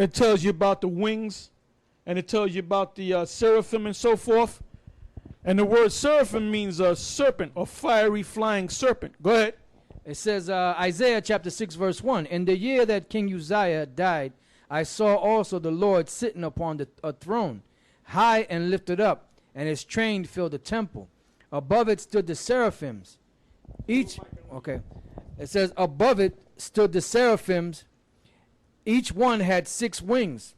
it tells you about the wings, and it tells you about the seraphim and so forth. And the word seraphim means a serpent or fiery flying serpent. Go ahead. It says, Isaiah chapter 6, verse 1. In the year that King Uzziah died, I saw also the Lord sitting upon a throne, high and lifted up, and his train filled the temple. Above it stood the seraphims. It says, above it stood the seraphims. Each one had 6 wings.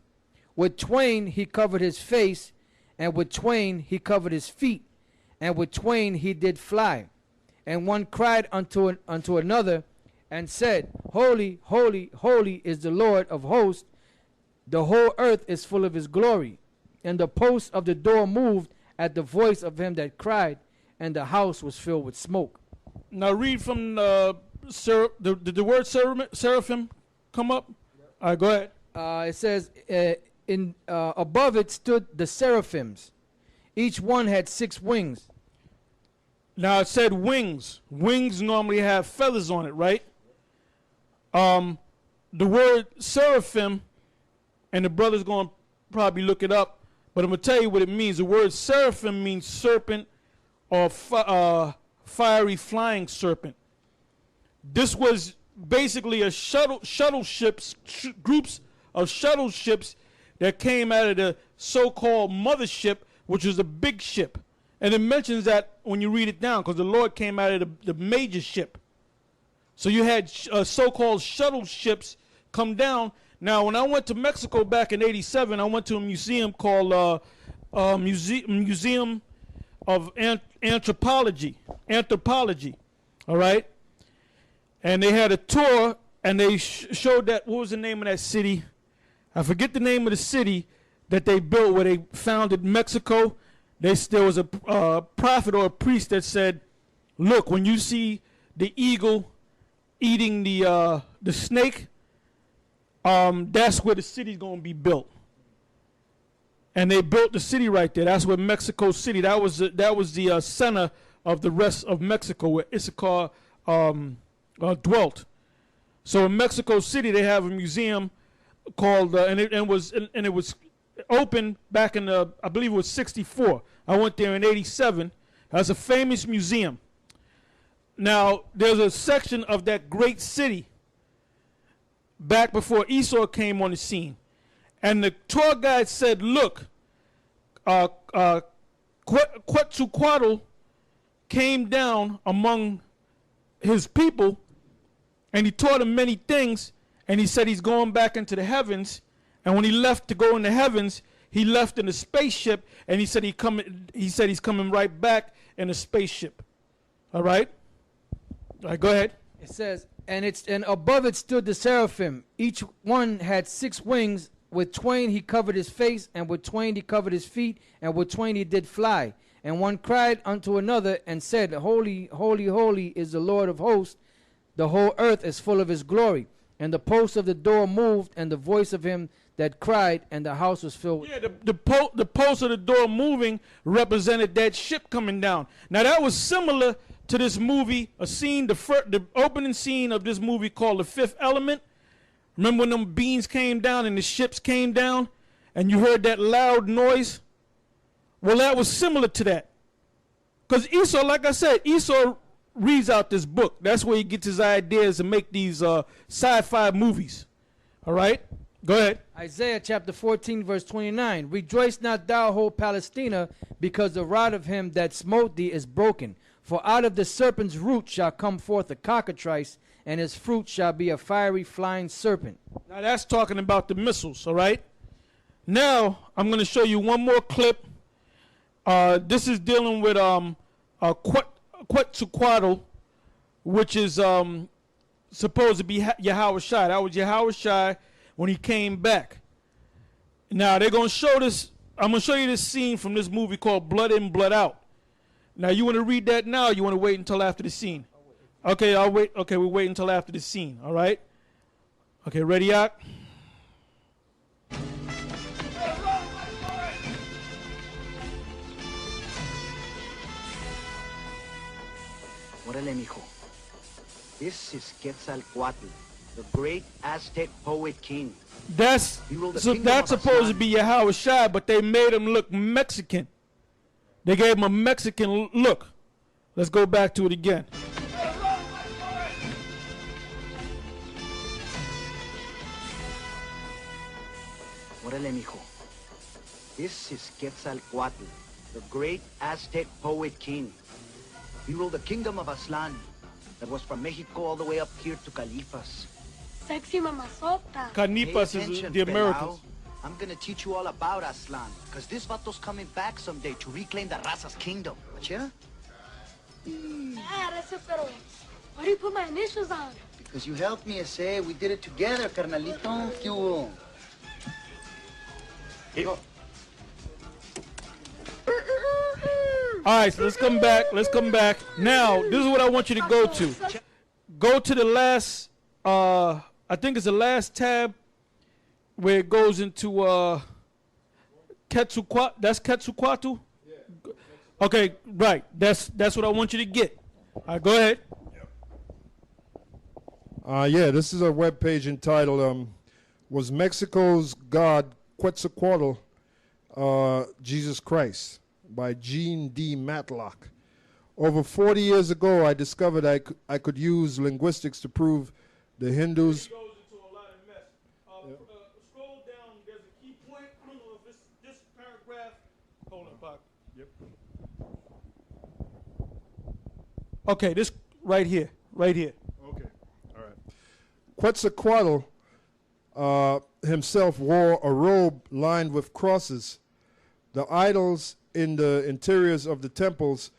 With twain he covered his face, and with twain he covered his feet, and with twain he did fly. And one cried unto another, and said, Holy, holy, holy is the Lord of hosts. The whole earth is full of his glory. And the posts of the door moved at the voice of him that cried, and the house was filled with smoke. Now read from did the word seraphim come up? All right, go ahead. It says, above it stood the seraphims. Each one had 6 wings. Now it said wings. Wings normally have feathers on it, right? The word seraphim, and the brother's going to probably look it up, but I'm going to tell you what it means. The word seraphim means serpent or fiery flying serpent. This was basically a shuttle ships, groups of shuttle ships that came out of the so-called mothership, which was a big ship. And it mentions that when you read it down, because the Lord came out of the major ship. So you had so-called shuttle ships come down. Now, when I went to Mexico back in '87, I went to a museum called Museum of Anthropology. All right? And they had a tour, and they showed that, what was the name of that city? I forget the name of the city that they built where they founded Mexico. There was a prophet or a priest that said, look, when you see the eagle eating the snake, that's where the city's going to be built. And they built the city right there. That's where Mexico City, that was the center of the rest of Mexico, where Issachar dwelt. So in Mexico City, they have a museum called, and it was opened back in I believe it was '64. I went there in '87. That's a famous museum. Now, there's a section of that great city back before Esau came on the scene. And the tour guide said, look, Quetzalcoatl came down among his people, and he taught them many things, and he said he's going back into the heavens. And when he left to go in the heavens, he left in a spaceship, and he said he's coming right back in a spaceship. All right? All right, go ahead. It says, and above it stood the seraphim. Each one had 6 wings. With twain he covered his face, and with twain he covered his feet, and with twain he did fly. And one cried unto another, and said, Holy, holy, holy is the Lord of hosts. The whole earth is full of his glory. And the posts of the door moved, and the voice of him that cried, and the house was filled. Yeah, the post of the door moving represented that ship coming down. Now that was similar to this movie, the opening scene of this movie called The Fifth Element. Remember when them beams came down and the ships came down, and you heard that loud noise? Well, that was similar to that. Because Esau, like I said, Esau reads out this book. That's where he gets his ideas to make these sci-fi movies. All right? Go ahead. Isaiah chapter 14, verse 29. Rejoice not thou, whole Palestina, because the rod of him that smote thee is broken. For out of the serpent's root shall come forth a cockatrice, and his fruit shall be a fiery flying serpent. Now that's talking about the missiles, all right? Now I'm going to show you one more clip. This is dealing with Quetzalcoatl, which is supposed to be Yahushua. That was Yahushua when he came back. Now they're going to show this. I'm going to show you this scene from this movie called Blood In, Blood Out. Now you want to read that now, or you want to wait until after the scene? Okay, I'll wait. Okay, we'll wait until after the scene. All right. Okay, ready, out. Órale, mijo. This is Quetzalcoatl, the great Aztec poet king. That's He ruled the so kingdom that's of supposed to Aslan. be Yahweh Shai, but they made him look Mexican. They gave him a Mexican look. Let's go back to it again. Órale, mijo. This is Quetzalcoatl, the great Aztec poet king. He ruled the kingdom of Aslan, that was from Mexico all the way up here to Califas. Sexy mamazota. Pay Canipas is attention, the Americans. pelao. I'm gonna teach you all about Aslan, because this vato's coming back someday to reclaim the Raza's kingdom. Achera? Dad, I said, pero why do you put my initials on? Because you helped me, ese. We did it together, carnalito. ¿Qué hubo? Go. All right, so let's come back. Let's come back. Now, this is what I want you to go to. Go to the last, I think it's the last tab where it goes into Quetzalcoatl. That's Quetzalcoatl? Okay, right. That's what I want you to get. All right, go ahead. Yeah, this is a web page entitled "Was Mexico's God Quetzalcoatl Jesus Christ" by Jean D. Matlock. Over 40 years ago, I discovered I could use linguistics to prove the Hindus. It goes into a lot of mess. Scroll down. There's a key point. I don't know if it's this paragraph. Hold on, Bob. Yep. Okay, this right here. Right here. Okay, all right. Quetzalcoatl himself wore a robe lined with crosses. The idols in the interiors of the temples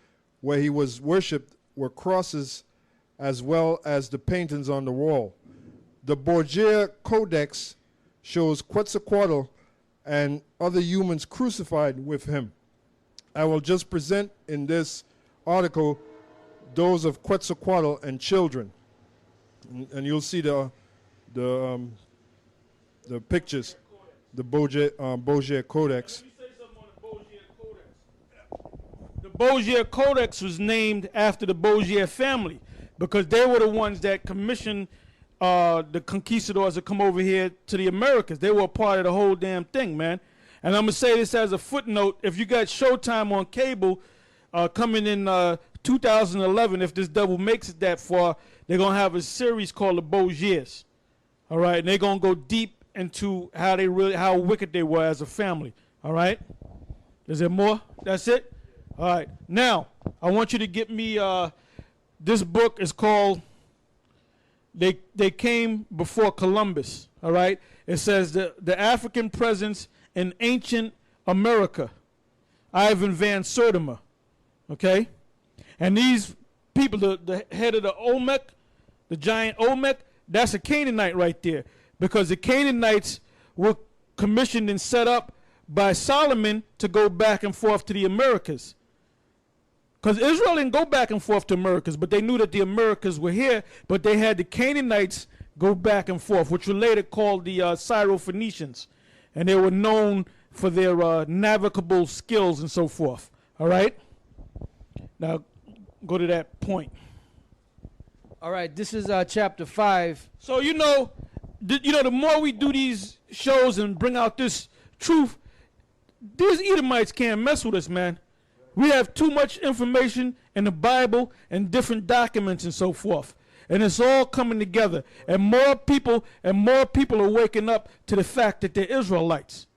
where he was worshipped were crosses, as well as the paintings on the wall. The Borgia Codex shows Quetzalcoatl and other humans crucified with him. I will just present in this article those of Quetzalcoatl and children, and you'll see the pictures, the Borgia Codex. The Borgia Codex was named after the Borgia family because they were the ones that commissioned the conquistadors to come over here to the Americas. They were a part of the whole damn thing, man. And I'm going to say this as a footnote. If you got Showtime on cable coming in 2011, if this double makes it that far, they're going to have a series called The Borgias. All right? And they're going to go deep into how wicked they were as a family. All right? Is there more? That's it? All right. Now, I want you to get me this book is called They Came Before Columbus. All right? It says the African Presence in Ancient America. Ivan Van Sertima. Okay? And these people, the head of the Olmec, the giant Olmec, that's a Canaanite right there. Because the Canaanites were commissioned and set up by Solomon to go back and forth to the Americas. Because Israel didn't go back and forth to Americas, but they knew that the Americas were here, but they had the Canaanites go back and forth, which were later called the Syro-Phoenicians. And they were known for their navigable skills and so forth. All right? Now, go to that point. All right, this is chapter 5. So, the more we do these shows and bring out this truth, these Edomites can't mess with us, man. We have too much information in the Bible and different documents and so forth. And it's all coming together. And more people are waking up to the fact that they're Israelites.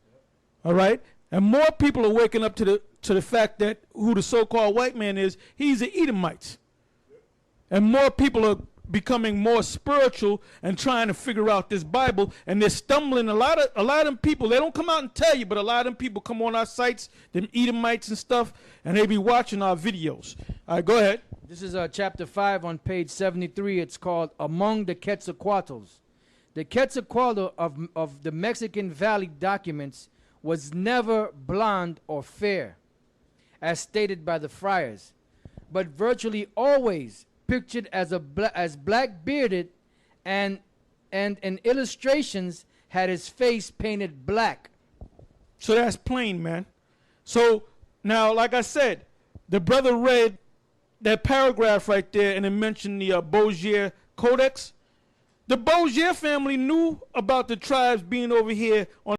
All right? And more people are waking up to the fact that who the so-called white man is, he's an Edomite. And more people are becoming more spiritual and trying to figure out this Bible, and they're stumbling. A lot of them people, they don't come out and tell you, but a lot of them people come on our sites, them Edomites and stuff, and they be watching our videos. All right, go ahead. This is chapter 5 on page 73. It's called Among the Quetzalcoatls. The Quetzalcoatl of the Mexican Valley documents was never blonde or fair, as stated by the friars, but virtually always pictured as black bearded, and in illustrations had his face painted black. So that's plain, man. So now, like I said, the brother read that paragraph right there and it mentioned the Borgia Codex. The Bozier family knew about the tribes being over here on